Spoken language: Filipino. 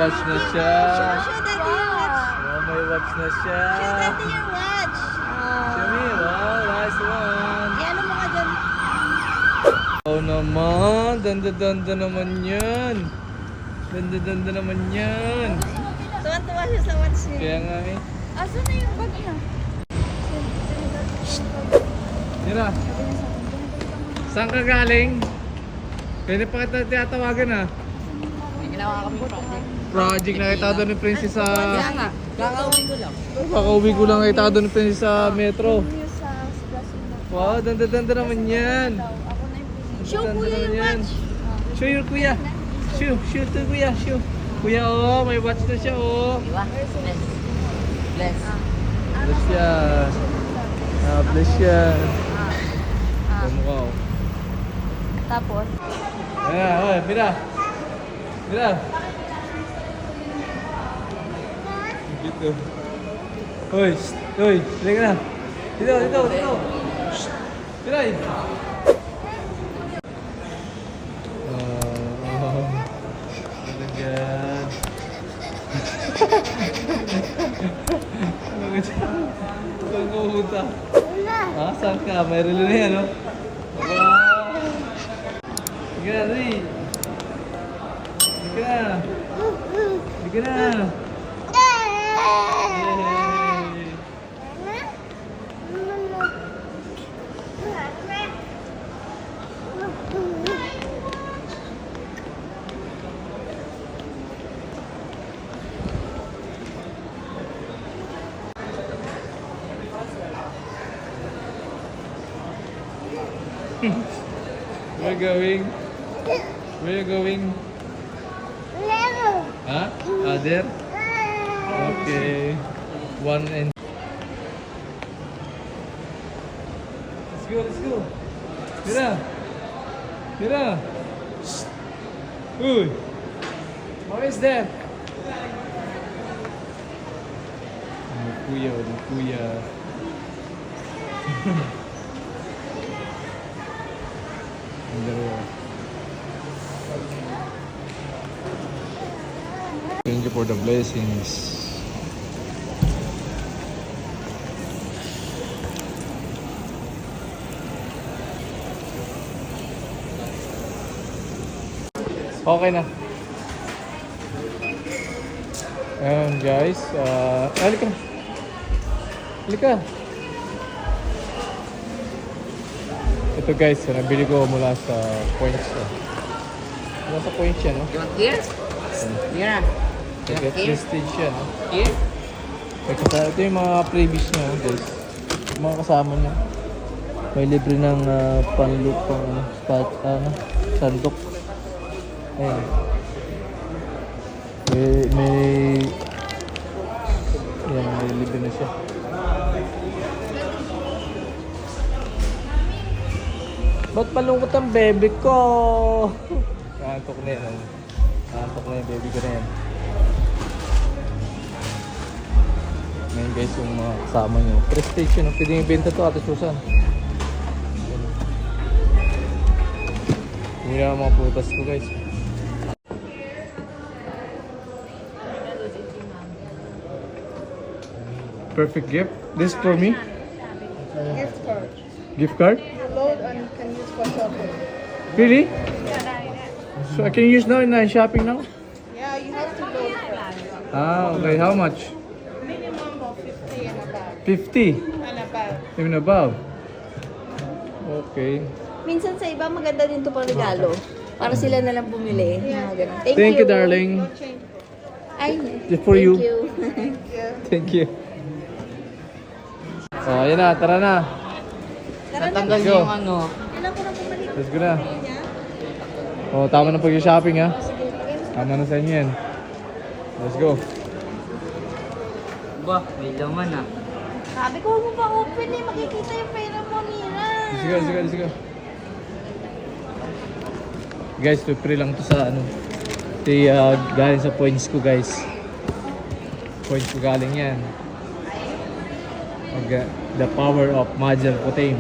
watch na siya. Show daddy your watch. Oh, may watch na siya. Show daddy your watch. Show me. Wow, nice one. Ano mo ka dyan? Oh naman, danda-danda naman yan. Danda-danda naman yan. Tuwan-tuwa siya sa watch niya. Kaya nga eh. Asan na yung bag niya? Mira, saan ka galing? Pwede pa kita tiyatawagan ah. May ginawa kami project. Project na kita doon ni Princess sa... Kaya nga, kakauwi ko lang. Kakauwi ko lang kita doon ni Princess sa metro. Yung sa Brazil. Wow, danda-danda naman yan. Ako na yung Show kuya yung watch. Show your kuya. Show to kuya, show. Kuya oh, may watch na siya oh. Diba? Bless. Bless. Bless yan. Bless yan. Mukha oh. Tapos? Ayan, oy, mira. Mira. Dito. Hoy, hoy, halika na. Dito. Shh. Mira. Ano dyan? Ano dyan? Saan ka pupunta? Ah, saan ka? May relo na yan, no? Wow! Sige na, Ray! Sige na! Sige na! Yay! Where you going? Where you going? Huh? There? Okay. One and... Let's go. Mira! Mira! Uy! What is that? Kuya. Ang dalawa. Thank you for the blessings. Okay na. Ayan guys. Halika. Halika. Ito guys, nabili ko mula sa points. Mula sa points yan, no? You want here? Here. Get prestige yan, no? Here? Ito yung mga previous niya, guys. Yung mga kasama niya. May libre ng panloop, sandok. Ayan. May libre na siya. Ba't malungkot ang baby ko? Kantok na yan. Kantok na yung baby ko na yan. Ngayon guys yung mga kasama nyo. Prestige yun. Pwede yung ibenta to, Ate Susan. Hindi na mga putas ko guys. Perfect gift. This is for me. Gift card. Gift card? You load and you can use for shopping. Really? So I can use now in shopping now? Yeah, you have to load first. Ah, okay. How much? Minimum of 50 and above. 50? And above. Even above? Okay. Minsan sa iba maganda din to pang regalo. Para sila na lang bumili. Yeah. Mga ganun. Thank you, darling. No change. Ay, It's for you. thank you. Thank you. Oh, ayan na. Tara na. Tatanggal Go. niyo yung ano. Kailan ko na bumalik Let's go na. niya? Oh, tama na pag-shopping ha. Tama na sa inyo yan. Let's go. Ba, may laman ah. Sabi ko, huwag mo pa open eh. Makikita yung pera mo, Nira. Let's go. Guys, free lang to sa ano. Galing sa points ko guys. Points ko galing yan. The power of Major Potem.